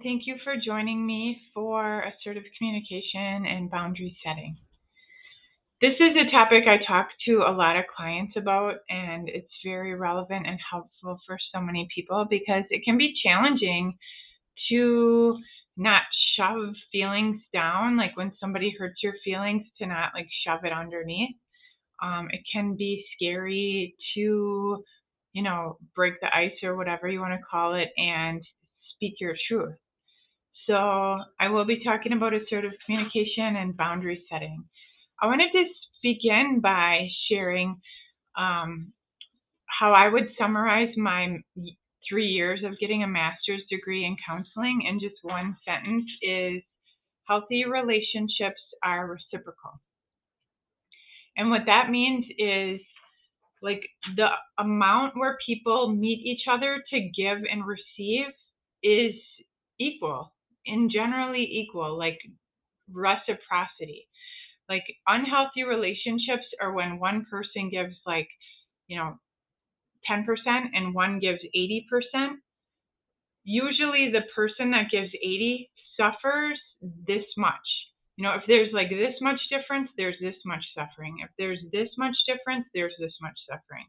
thank you for joining me for assertive communication and boundary setting. This is a topic I talk to a lot of clients about, and it's very relevant and helpful for so many people because it can be challenging to not shove feelings down, like when somebody hurts your feelings, to not like shove it underneath. It can be scary to, break the ice or whatever you want to call it and speak your truth. So I will be talking about assertive communication and boundary setting. I wanted to begin by sharing how I would summarize my 3 years of getting a master's degree in counseling in just one sentence is healthy relationships are reciprocal. And what that means is like the amount where people meet each other to give and receive is equal, and generally equal, like reciprocity. Like unhealthy relationships are when one person gives 10% and one gives 80%. Usually the person that gives 80 suffers this much. If there's like this much difference, there's this much suffering. If there's this much difference, there's this much suffering.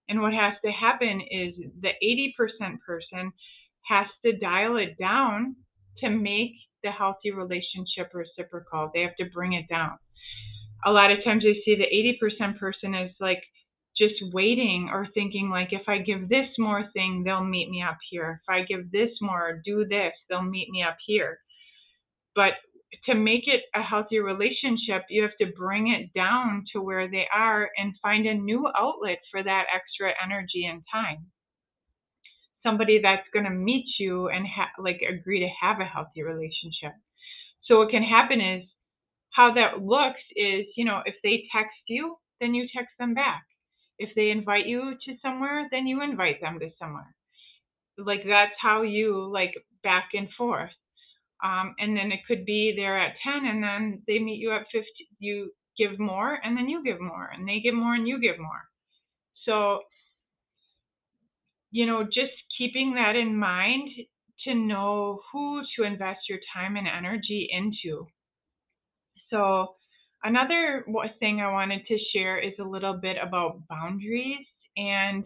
And what has to happen is the 80% person has to dial it down to make the healthy relationship reciprocal. They have to bring it down. A lot of times I see the 80% person is like just waiting or thinking like, if I give this more thing, they'll meet me up here. If I give this more, do this, they'll meet me up here. But to make it a healthy relationship, you have to bring it down to where they are and find a new outlet for that extra energy and time. Somebody that's going to meet you and agree to have a healthy relationship. So what can happen is, how that looks is, if they text you, then you text them back. If they invite you to somewhere, then you invite them to somewhere. Like that's how you back and forth. And then it could be they're at 10 and then they meet you at 50. You give more and then you give more, and they give more and you give more. So, just keeping that in mind to know who to invest your time and energy into. So another thing I wanted to share is a little bit about boundaries. And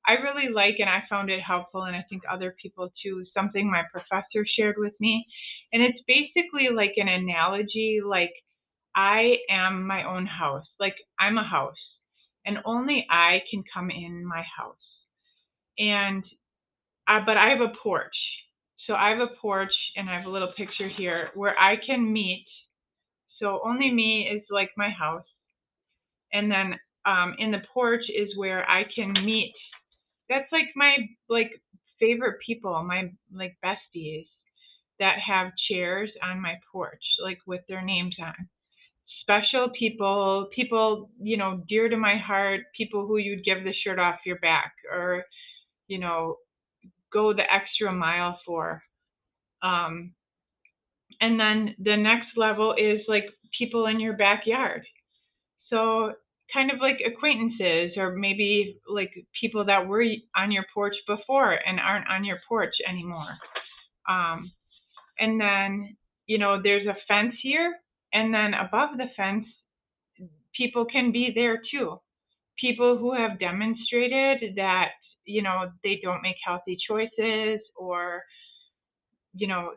I really and I found it helpful, and I think other people too, something my professor shared with me. And it's basically like an analogy, like I am my own house. Like I'm a house, and only I can come in my house. And but I have a porch. So I have a porch, and I have a little picture here where I can meet. So only me is like my house. And then in the porch is where I can meet. That's like my favorite people, my besties that have chairs on my porch, with their names on. Special people, dear to my heart, people who you'd give the shirt off your back or, go the extra mile for. And then the next level is people in your backyard. So kind of like acquaintances, or maybe people that were on your porch before and aren't on your porch anymore. And then, there's a fence here, and then above the fence, people can be there too. People who have demonstrated that, they don't make healthy choices, or,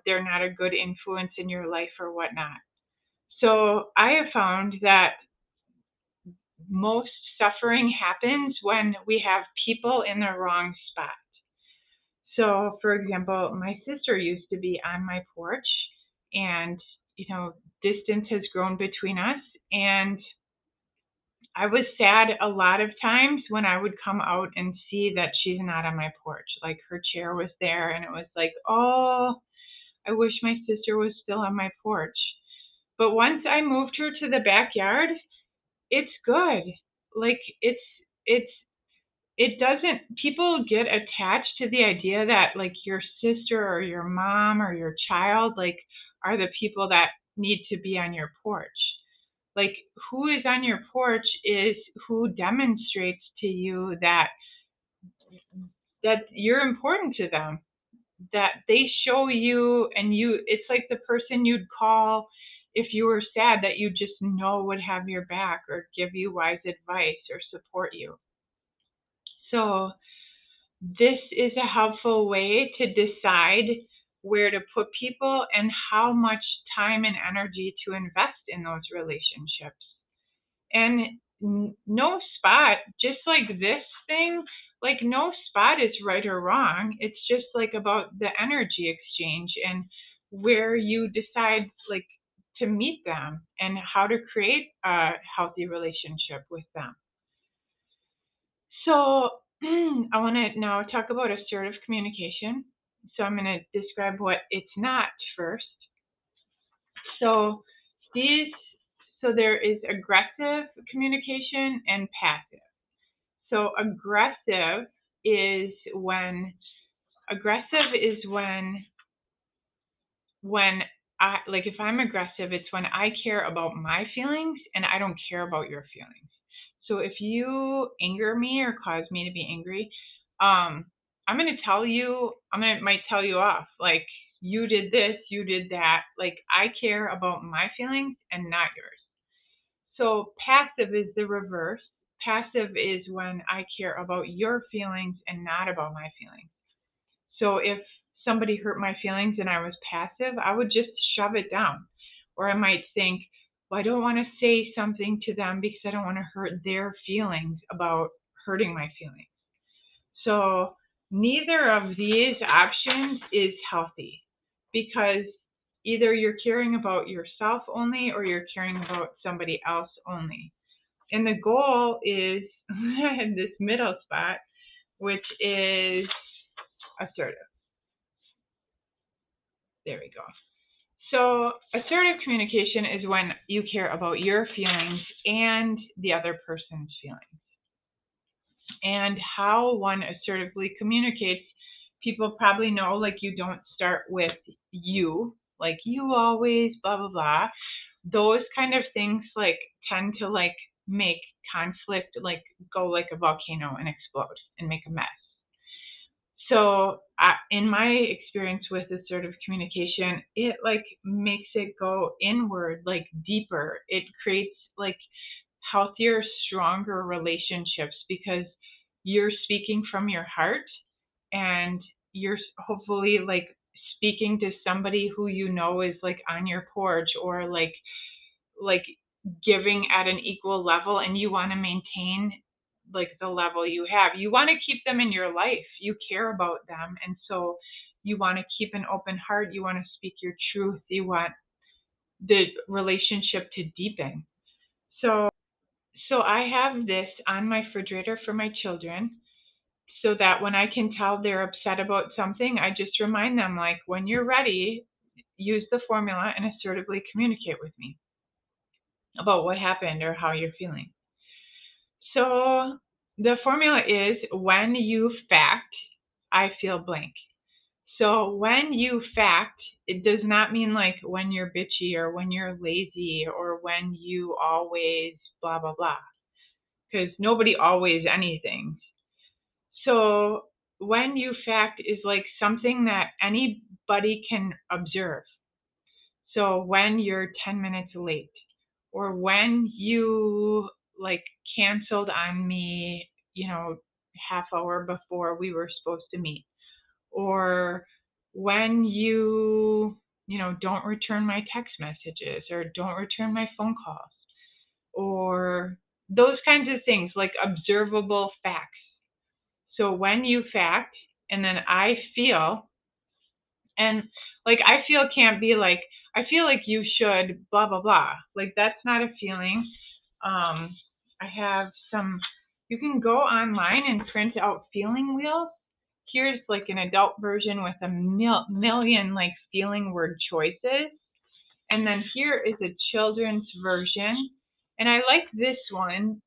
they're not a good influence in your life or whatnot. So I have found that most suffering happens when we have people in the wrong spot. So, for example, my sister used to be on my porch, and, distance has grown between us. And I was sad a lot of times when I would come out and see that she's not on my porch. Like her chair was there, and it was like, oh, I wish my sister was still on my porch. But once I moved her to the backyard, it's good. It doesn't, people get attached to the idea that your sister or your mom or your child are the people that need to be on your porch. Who is on your porch is who demonstrates to you that you're important to them, that they show you, and it's like the person you'd call if you were sad, that you just know would have your back or give you wise advice or support you. So this is a helpful way to decide where to put people and how much time and energy to invest in those relationships. And no spot, just like this thing, like no spot is right or wrong. It's just like about the energy exchange and where you decide like to meet them and how to create a healthy relationship with them. So I want to now talk about assertive communication. So I'm going to describe what it's not first. So these, so there is aggressive communication and passive. So aggressive is when I, like, if I'm aggressive, it's when I care about my feelings and I don't care about your feelings. So if you anger me or cause me to be angry, I'm going to tell you, might tell you off. Like, you did this, you did that. Like, I care about my feelings and not yours. So passive is the reverse. Passive is when I care about your feelings and not about my feelings. So if somebody hurt my feelings and I was passive, I would just shove it down. Or I might think, well, I don't want to say something to them because I don't want to hurt their feelings about hurting my feelings. So neither of these options is healthy, because either you're caring about yourself only or you're caring about somebody else only. And the goal is this middle spot, which is assertive. There we go. So assertive communication is when you care about your feelings and the other person's feelings. And how one assertively communicates, people probably know, like, you don't start with you, like you always, blah, blah, blah. Those kind of things like tend to like make conflict like go like a volcano and explode and make a mess. So in my experience with assertive communication, it like makes it go inward, like deeper. It creates like healthier, stronger relationships because you're speaking from your heart, and you're hopefully like speaking to somebody who you know is like on your porch, or like giving at an equal level, and you want to maintain like the level you have. You want to keep them in your life. You care about them, and so you want to keep an open heart. You want to speak your truth. You want the relationship to deepen. So I have this on my refrigerator for my children, so that when I can tell they're upset about something, I just remind them, like, when you're ready, use the formula and assertively communicate with me about what happened or how you're feeling. So the formula is, when you fact, I feel blank. So when you fact, it does not mean like when you're bitchy or when you're lazy or when you always blah, blah, blah. Because nobody always anything. So when you fact is like something that anybody can observe. So when you're 10 minutes late, or when you like canceled on me, half hour before we were supposed to meet, or when you don't return my text messages or don't return my phone calls, or those kinds of things, like observable facts. So when you fact, and then I feel, and like I feel can't be like, I feel like you should blah, blah, blah. Like, that's not a feeling. I have you can go online and print out feeling wheels. Here's like an adult version with a million like feeling word choices. And then here is a children's version. And I like this one.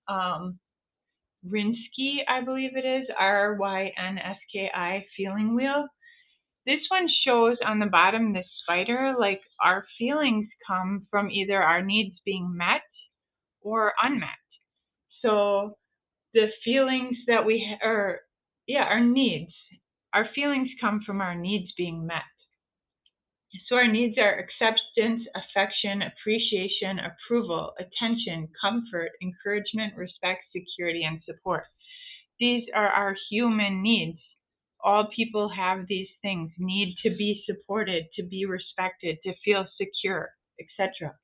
Rinsky, I believe it is, Rynski, feeling wheel. This one shows on the bottom this spider, like our feelings come from either our needs being met or unmet. So the feelings that our needs our feelings come from our needs being met. So our needs are acceptance, affection, appreciation, approval, attention, comfort, encouragement, respect, security, and support. These are our human needs. All people have these things, need to be supported, to be respected, to feel secure, etc.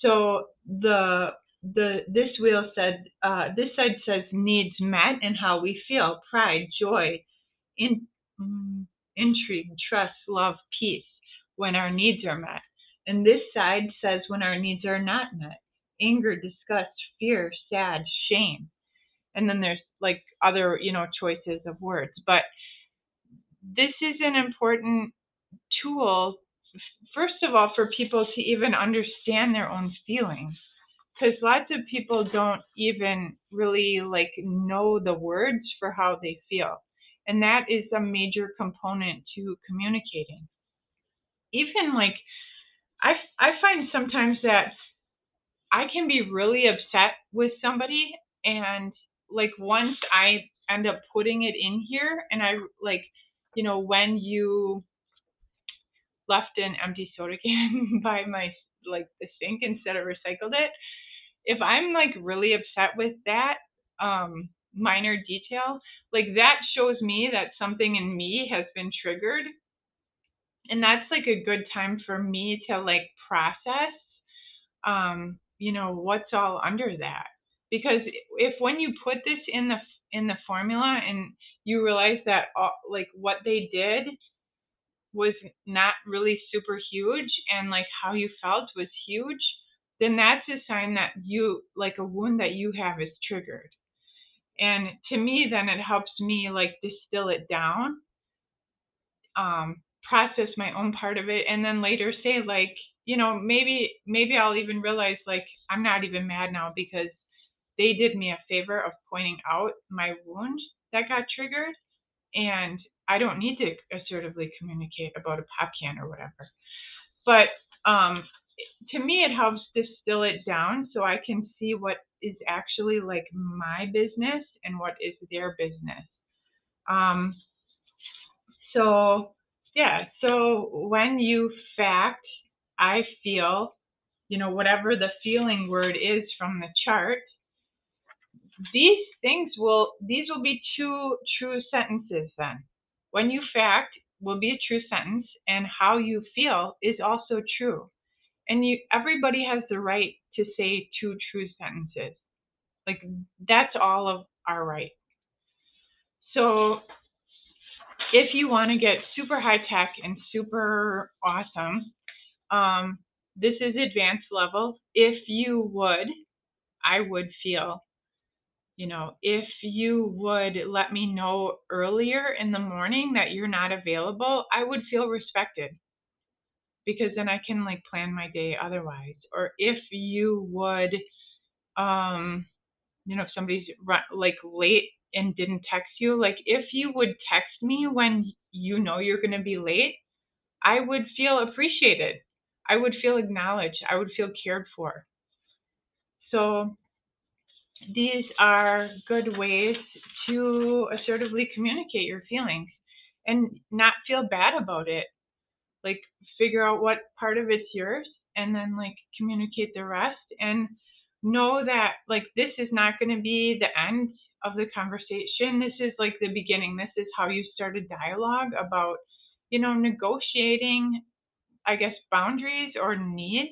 So this wheel said, this side says needs met and how we feel: pride, joy, in, intrigue, trust, love, peace, when our needs are met. And this side says when our needs are not met: anger, disgust, fear, sad, shame. And then there's like other, choices of words. But this is an important tool, first of all, for people to even understand their own feelings. Because lots of people don't even really know the words for how they feel. And that is a major component to communicating. Even I find sometimes that I can be really upset with somebody, and once I end up putting it in here, and I when you left an empty soda can by my the sink instead of recycled it, if I'm really upset with that minor detail, that shows me that something in me has been triggered. And that's a good time for me to process what's all under that. Because if when you put this in the formula and you realize that what they did was not really super huge, and how you felt was huge, then that's a sign that you a wound that you have is triggered. And to me, then it helps me distill it down, process my own part of it, and then later say maybe I'll even realize I'm not even mad now, because they did me a favor of pointing out my wound that got triggered, and I don't need to assertively communicate about a pop can or whatever. But to me, it helps distill it down so I can see what is actually my business and what is their business. So yeah, so when you fact, I feel, whatever the feeling word is from the chart, these will be two true sentences then. When you fact will be a true sentence, and how you feel is also true. And everybody has the right to say two true sentences. That's all of our right. So if you want to get super high tech and super awesome, this is advanced level. If you would, I would feel, if you would let me know earlier in the morning that you're not available, I would feel respected, because then I can plan my day otherwise. Or if you would, if somebody's late and didn't text you, if you would text me when you're going to be late, I would feel appreciated. I would feel acknowledged. I would feel cared for. So these are good ways to assertively communicate your feelings and not feel bad about it. Figure out what part of it's yours, and then communicate the rest, and know that this is not going to be the end of the conversation. This is the beginning. This is how you start a dialogue about negotiating, I guess, boundaries or needs,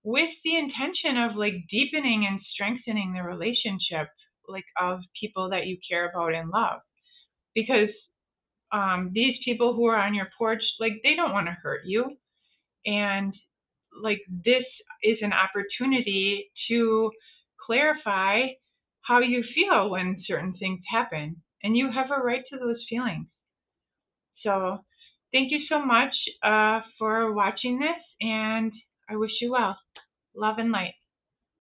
with the intention of deepening and strengthening the relationship of people that you care about and love. Because these people who are on your porch, they don't want to hurt you. And this is an opportunity to clarify how you feel when certain things happen, and you have a right to those feelings. So thank you so much for watching this, and I wish you well. Love and light.